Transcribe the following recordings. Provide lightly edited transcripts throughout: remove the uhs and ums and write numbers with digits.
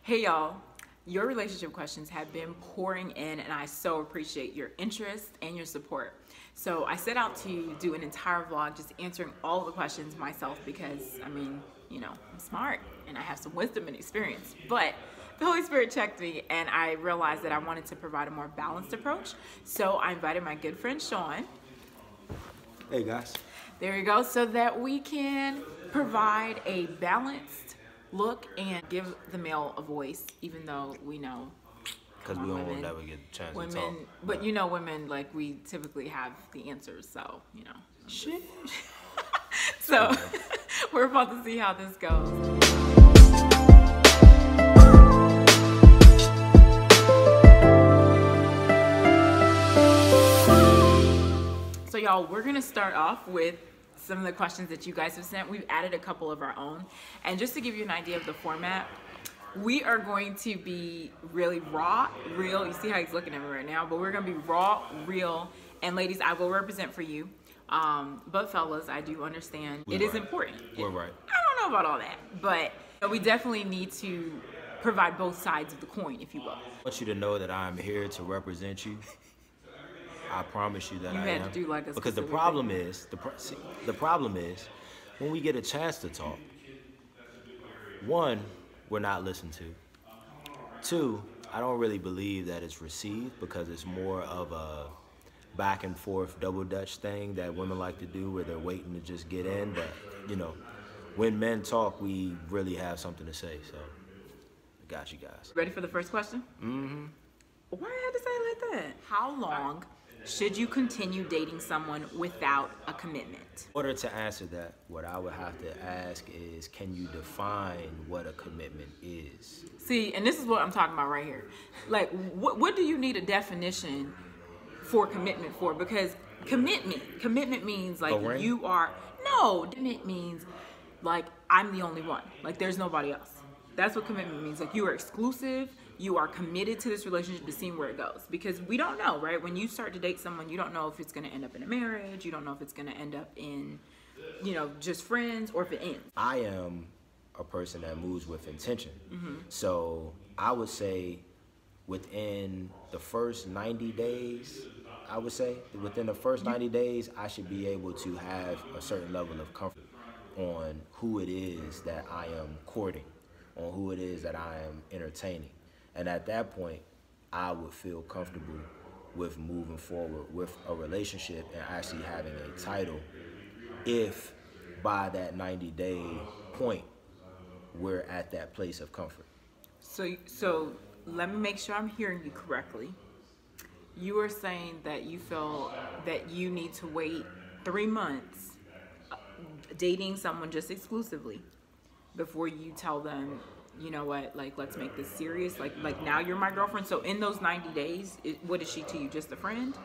Hey y'all, your relationship questions have been pouring in and I so appreciate your interest and your support. So I set out to do an entire vlog just answering all the questions myself because, I'm smart and I have some wisdom and experience. But the Holy Spirit checked me and I realized that I wanted to provide a more balanced approach. So I invited my good friend Sean. Hey guys. There you go, so that we can provide a balanced look and give the male a voice, even though we know because we won't never get a chance to talk. But women, like, we typically have the answers, so shit. So we're about to see how this goes. So y'all, we're gonna start off with some of the questions that you guys have sent. We've added a couple of our own. And just to give you an idea of the format, we are going to be really raw, real. You see how he's looking at me right now, but we're gonna be raw, real, and ladies, I will represent for you. But fellas, I do understand it is important. We're right. I don't know about all that, but we definitely need to provide both sides of the coin, if you will. I want you to know that I'm here to represent you. I promise you that I am. To do like a because the problem is when we get a chance to talk, one, we're not listened to. Two, I don't really believe that it's received because it's more of a back and forth double dutch thing that women like to do where they're waiting to just get in. But when men talk, we really have something to say. So I got you guys. Ready for the first question? Mm-hmm. Why I had to say it like that? How long should you continue dating someone without a commitment? In order to answer that, what I would have to ask is, can you define what a commitment is? See, and this is what I'm talking about right here. Like, what do you need a definition for commitment for? Because commitment means like commitment means like I'm the only one. Like there's nobody else. That's what commitment means. Like you are exclusive. You are committed to this relationship to seeing where it goes. Because we don't know, right? When you start to date someone, you don't know if it's going to end up in a marriage. You don't know if it's going to end up in, just friends or if it ends. I am a person that moves with intention. Mm-hmm. So I would say within the first 90 days, I should be able to have a certain level of comfort on who it is that I am courting, on who it is that I am entertaining. And at that point, I would feel comfortable with moving forward with a relationship and actually having a title if by that 90-day point, we're at that place of comfort. So let me make sure I'm hearing you correctly. You are saying that you feel that you need to wait 3 months dating someone just exclusively before you tell them, you know what, like, let's make this serious. Like now you're my girlfriend. So in those 90 days, what is she to you? Just a friend?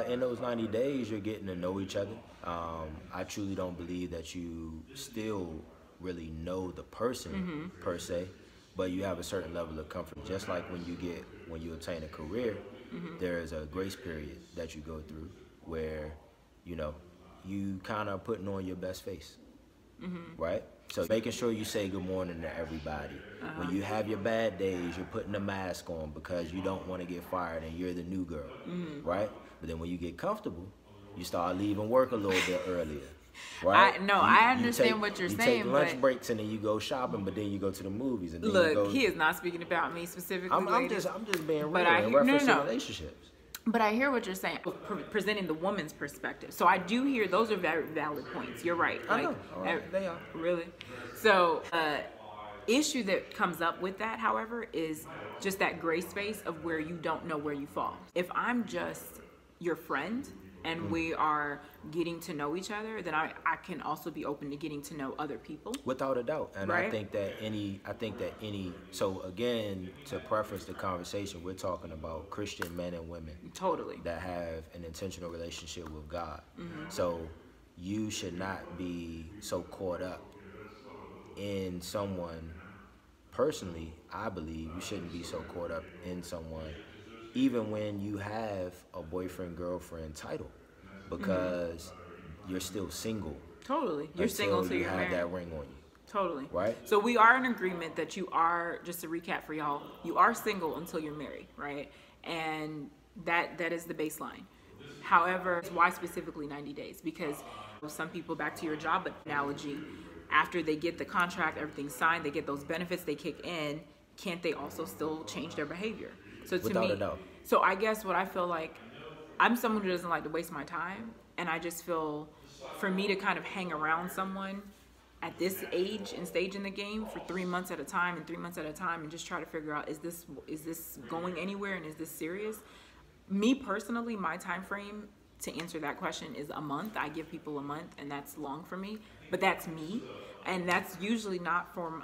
In those 90 days, you're getting to know each other. I truly don't believe that you still really know the person per se, but you have a certain level of comfort. Just like when you obtain a career, there is a grace period that you go through where, you kind of putting on your best face, right? So making sure you say good morning to everybody. When you have your bad days, you're putting a mask on because you don't want to get fired and you're the new girl, right? But then when you get comfortable, you start leaving work a little bit earlier, right? I understand what you're saying. You take lunch breaks and then you go shopping, but then you go to the movies. And then look, he is not speaking about me specifically. I'm just being real in reference to relationships. But I hear what you're saying, presenting the woman's perspective. So I do hear those are very valid points. You're right. I know. They are. Really? So issue that comes up with that, however, is just that gray space of where you don't know where you fall. If I'm just your friend and we are getting to know each other, then I can also be open to getting to know other people. Without a doubt. And right? I think that any, so again, to preference the conversation, we're talking about Christian men and women. Totally. That have an intentional relationship with God. So you should not be so caught up in someone, personally, I believe you shouldn't be so caught up in someone even when you have a boyfriend, girlfriend title, because you're still single. Totally. You're single till you you're have married. that ring on you. Totally. Right? So we are in agreement that you are, just to recap for y'all, you are single until you're married, right? And that is the baseline. However, why specifically 90 days? Because some people, back to your job analogy, after they get the contract, everything's signed, they get those benefits, they kick in, can't they also still change their behavior? So to Without me, a doubt. So I guess what I feel like, I'm someone who doesn't like to waste my time, and I just feel for me to kind of hang around someone at this age and stage in the game for 3 months at a time and just try to figure out, is this going anywhere and is this serious? Me personally, my time frame to answer that question is a month. I give people a month, and that's long for me, but that's me. And that's usually not from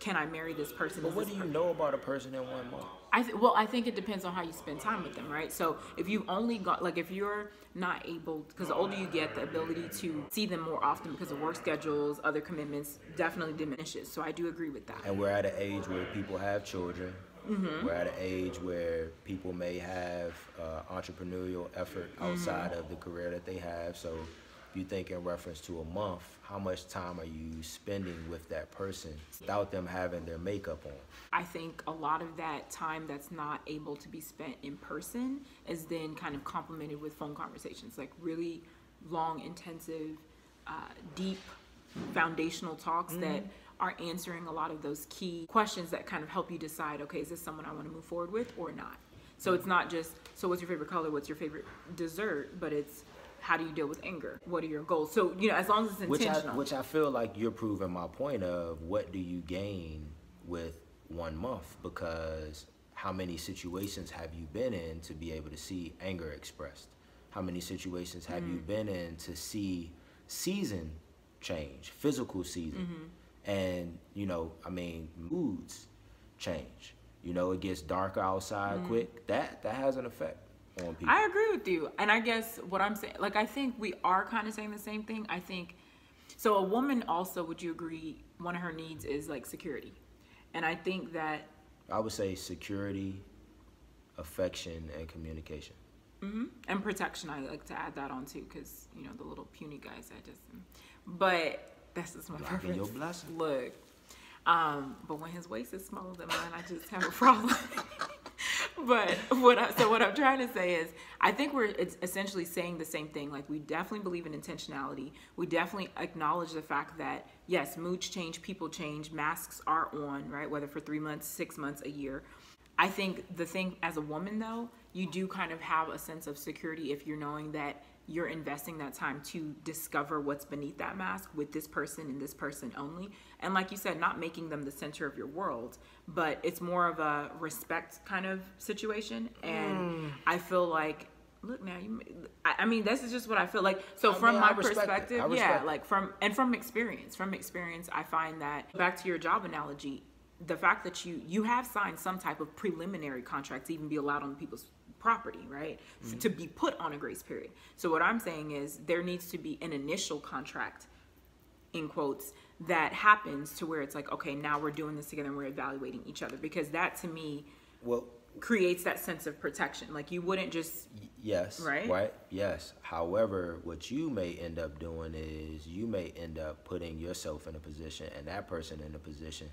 can I marry this person? But what do you know about a person in 1 month? I think it depends on how you spend time with them, right? So if you've only got, like, if you're not able, because the older you get, the ability to see them more often because of work schedules, other commitments, definitely diminishes. So I do agree with that. And we're at an age where people have children. We're at an age where people may have entrepreneurial effort outside of the career that they have. So if you think in reference to a month, how much time are you spending with that person without them having their makeup on? I think a lot of that time that's not able to be spent in person is then kind of complemented with phone conversations, like really long, intensive, deep, foundational talks that are answering a lot of those key questions that kind of help you decide, okay, is this someone I want to move forward with or not? So it's not just, so what's your favorite color, what's your favorite dessert, but it's, how do you deal with anger? What are your goals? So, as long as it's intentional. Which I feel like you're proving my point of, what do you gain with 1 month? Because how many situations have you been in to be able to see anger expressed? How many situations have you been in to see season change, physical season? And, moods change. It gets darker outside quick. That has an effect on people. I agree with you. And I guess what I'm saying, like, I think we are kind of saying the same thing. I think, so a woman also, would you agree, one of her needs is like security? And I think that, I would say security, affection, and communication. And protection, I like to add that on too, because, the little puny guys, but that's just my preference. Your blessing. Look, but when his waist is smaller than mine, I just have a problem. But what I'm trying to say is, I think it's essentially saying the same thing. Like, we definitely believe in intentionality. We definitely acknowledge the fact that, yes, moods change, people change, masks are on, right? Whether for 3 months, 6 months, a year. I think the thing as a woman, though, you do kind of have a sense of security if you're knowing that you're investing that time to discover what's beneath that mask with this person and this person only. And like you said, not making them the center of your world, but it's more of a respect kind of situation. And I feel like, look now, this is just what I feel like. So from my perspective, from experience, I find that, back to your job analogy, the fact that you have signed some type of preliminary contract to even be allowed on people's property, right? To be put on a grace period. So what I'm saying is, there needs to be an initial contract, in quotes, that happens to where it's like, okay, now we're doing this together and we're evaluating each other, because that to me creates that sense of protection. Like, you wouldn't just right? Yes. However, what you may end up doing is, you may end up putting yourself in a position and that person in a position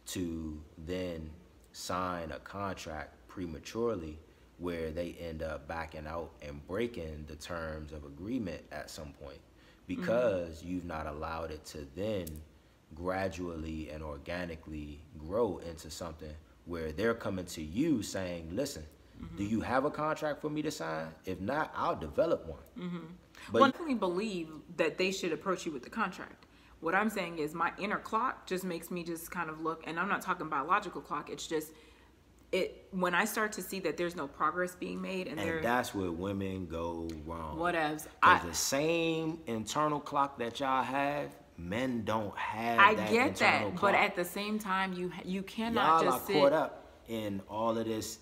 to then sign a contract prematurely, where they end up backing out and breaking the terms of agreement at some point, because you've not allowed it to then gradually and organically grow into something where they're coming to you saying, listen, do you have a contract for me to sign? If not, I'll develop one. But I definitely believe that they should approach you with the contract. What I'm saying is, my inner clock just makes me just kind of look, and I'm not talking biological clock, it's just, when I start to see that there's no progress being made, and that's where women go wrong. Whatevs. Because the same internal clock that y'all have, men don't have. I get that, but at the same time, you cannot y'all just are caught up in all of this.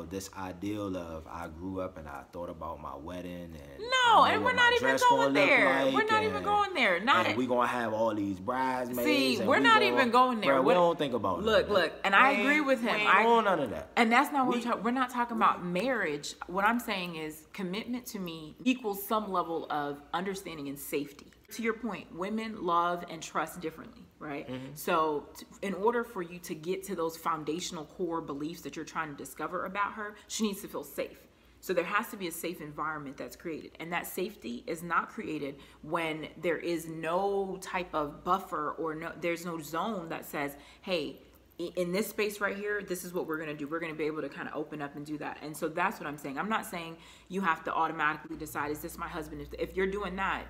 This ideal of, I grew up and I thought about my wedding, and we're not even going there. We're not even going there. And we're gonna have all these bridesmaids. See, we're not even going there. We don't think about look, and I agree with him. I don't none of that. And that's not what we're not talking about marriage. What I'm saying is, commitment to me equals some level of understanding and safety. To your point, women love and trust differently, right? So in order for you to get to those foundational core beliefs that you're trying to discover about her, she needs to feel safe. So there has to be a safe environment that's created. And that safety is not created when there is no type of buffer or there's no zone that says, hey, in this space right here, this is what we're going to do. We're going to be able to kind of open up and do that. And so that's what I'm saying. I'm not saying you have to automatically decide, is this my husband? If you're doing that,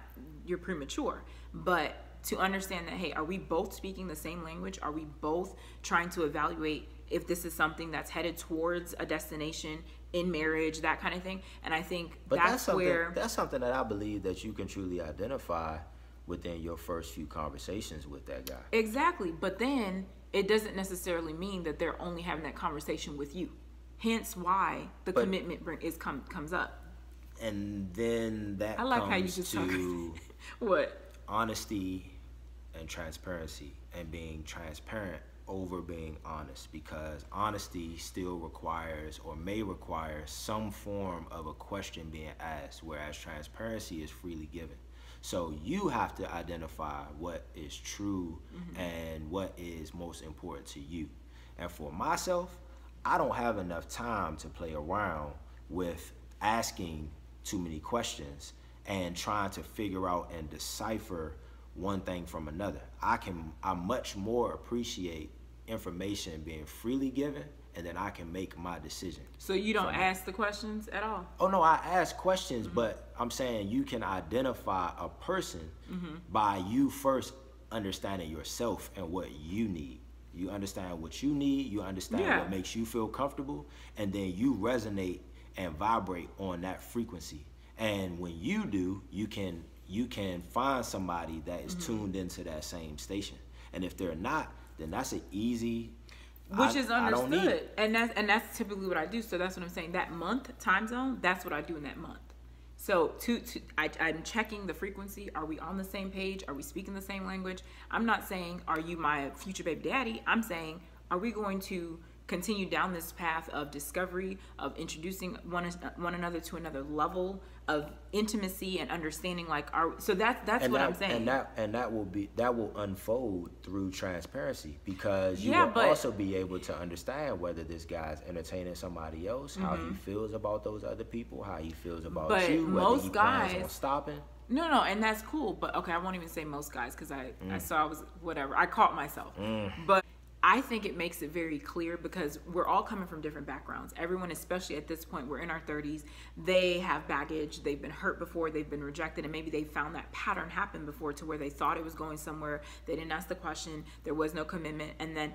you're premature. But to understand that, hey, are we both speaking the same language? Are we both trying to evaluate if this is something that's headed towards a destination in marriage, that kind of thing? And I think that's something that I believe that you can truly identify within your first few conversations with that guy. Exactly. But then it doesn't necessarily mean that they're only having that conversation with you. Hence why the commitment comes up. And then that I like comes how you just to what? Honesty and transparency, and being transparent over being honest, because honesty still requires or may require some form of a question being asked, whereas transparency is freely given. So you have to identify what is true and what is most important to you. And for myself, I don't have enough time to play around with asking too many questions and trying to figure out and decipher one thing from another. I much more appreciate information being freely given, and then I can make my decision. So you don't ask the questions at all? Oh no, I ask questions, but I'm saying you can identify a person by you first understanding yourself and what you need. You understand what you need, you understand what makes you feel comfortable, and then you resonate and vibrate on that frequency. And when you do, you can find somebody that is tuned into that same station. And if they're not, then that's an easy, which is understood. And that's typically what I do. So that's what I'm saying. That month time zone, that's what I do in that month. So I'm checking the frequency. Are we on the same page? Are we speaking the same language? I'm not saying, are you my future baby daddy? I'm saying, are we going to continue down this path of discovery, of introducing one another to another level of intimacy and understanding? So that's what I'm saying. And that will unfold through transparency, because you will also be able to understand whether this guy's entertaining somebody else, how he feels about those other people, how he feels about you, whether he plans on stopping. No, and that's cool. But okay, I won't even say most guys, because I saw I was whatever. I caught myself, but I think it makes it very clear, because we're all coming from different backgrounds. Everyone, especially at this point, we're in our 30s. They have baggage. They've been hurt before. They've been rejected. And maybe they found that pattern happen before, to where they thought it was going somewhere. They didn't ask the question. There was no commitment. And then,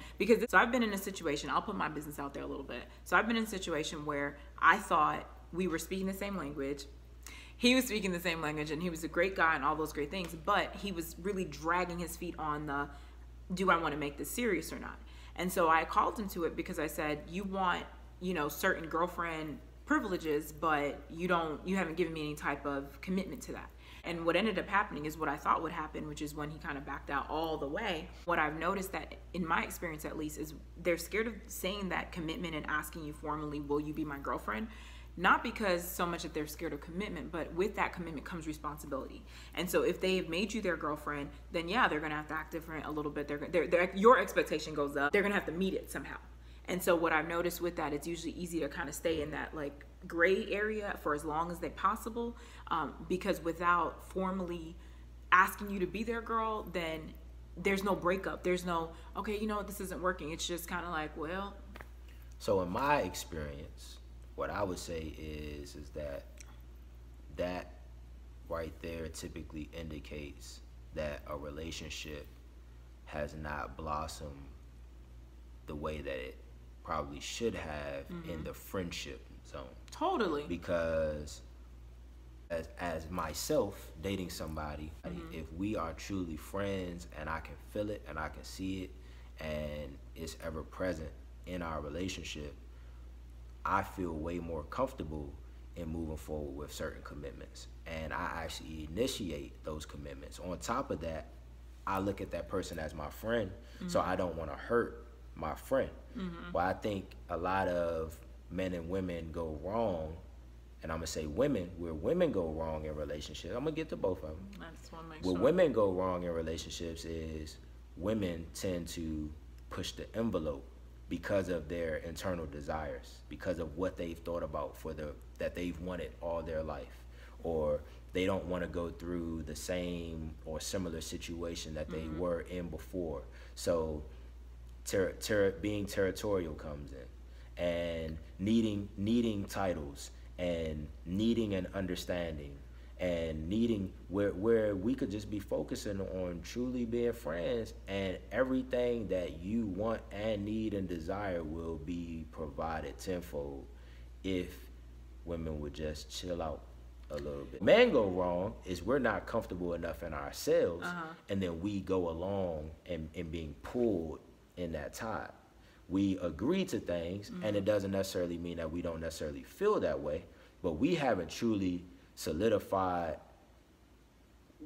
so I've been in a situation, I'll put my business out there a little bit. So I've been in a situation where I thought we were speaking the same language. He was speaking the same language, and he was a great guy and all those great things. But he was really dragging his feet on the, do I want to make this serious or not? And so I called him to it, because I said, you want, certain girlfriend privileges, but you haven't given me any type of commitment to that. And what ended up happening is what I thought would happen, which is when he kind of backed out all the way. What I've noticed, that in my experience at least, is they're scared of saying that commitment and asking you formally, will you be my girlfriend? Not because so much that they're scared of commitment, but with that commitment comes responsibility. And so if they've made you their girlfriend, then yeah, they're going to have to act different a little bit. Your expectation goes up. They're going to have to meet it somehow. And so what I've noticed with that, it's usually easy to kind of stay in that gray area for as long as they possible, because without formally asking you to be their girl, then there's no breakup. There's no, okay, this isn't working. It's just kind of like, well. So in my experience, what I would say is that right there typically indicates that a relationship has not blossomed the way that it probably should have in the friendship zone. Totally. Because as myself dating somebody, if we are truly friends and I can feel it and I can see it and it's ever present in our relationship, I feel way more comfortable in moving forward with certain commitments, and I actually initiate those commitments. On top of that, I look at that person as my friend, so I don't want to hurt my friend. But I think a lot of men and women go wrong, and I'm gonna say women, where women go wrong in relationships. I'm gonna get to both of them. I just want to make where sure. Women go wrong in relationships is women tend to push the envelope because of their internal desires, because of what they've thought about that they've wanted all their life, or they don't want to go through the same or similar situation that they were in before. So being territorial comes in, and needing titles, and needing an understanding, and needing where we could just be focusing on truly being friends, and everything that you want and need and desire will be provided tenfold if women would just chill out a little bit. Man go wrong is we're not comfortable enough in ourselves, and then we go along and being pulled in that tide. We agree to things, and it doesn't necessarily mean that we don't necessarily feel that way, but we haven't truly solidified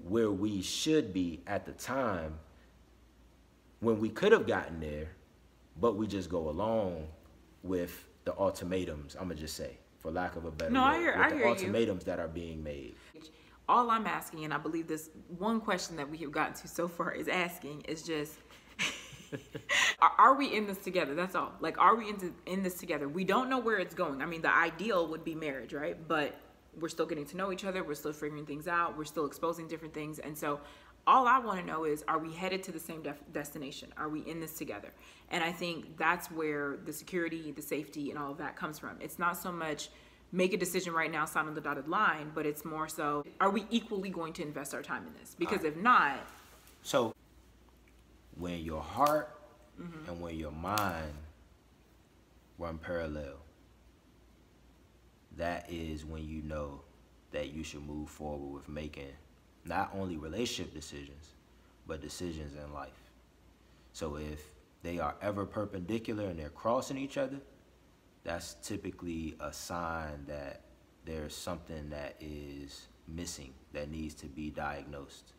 where we should be at the time when we could have gotten there, but we just go along with the ultimatums, I'm gonna just say, for lack of a better word, I hear ultimatums that are being made. All I'm asking, and I believe this one question that we have gotten to so far is just, are we in this together? That's all. Like, are we in this together? We don't know where it's going. I mean, the ideal would be marriage, right? But we're still getting to know each other. We're still figuring things out. We're still exposing different things. And so all I want to know is, are we headed to the same destination? Are we in this together? And I think that's where the security, the safety, and all of that comes from. It's not so much make a decision right now, sign on the dotted line, but it's more so, are we equally going to invest our time in this? Because if not... So when your heart and when your mind run parallel, that is when you know that you should move forward with making not only relationship decisions, but decisions in life. So if they are ever perpendicular and they're crossing each other, that's typically a sign that there's something that is missing that needs to be diagnosed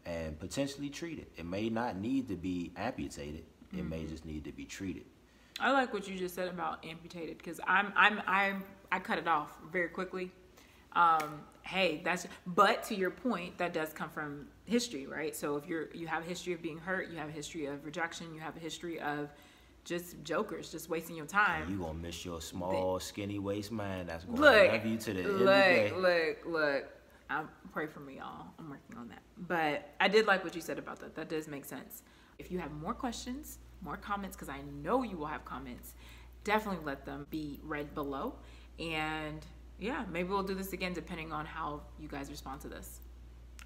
and potentially treated. It may not need to be amputated. It may just need to be treated. I like what you just said about amputated, because I cut it off very quickly. But to your point, that does come from history, right? So if you have a history of being hurt, you have a history of rejection, you have a history of just jokers, just wasting your time. And you gonna miss your small, skinny waist man that's gonna love you to the end of the day. Look. Pray for me, y'all. I'm working on that. But I did like what you said about that. That does make sense. If you have more questions, more comments, because I know you will have comments, definitely let them be read below. And yeah, maybe we'll do this again depending on how you guys respond to this.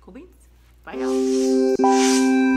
Cool beans. Bye, y'all.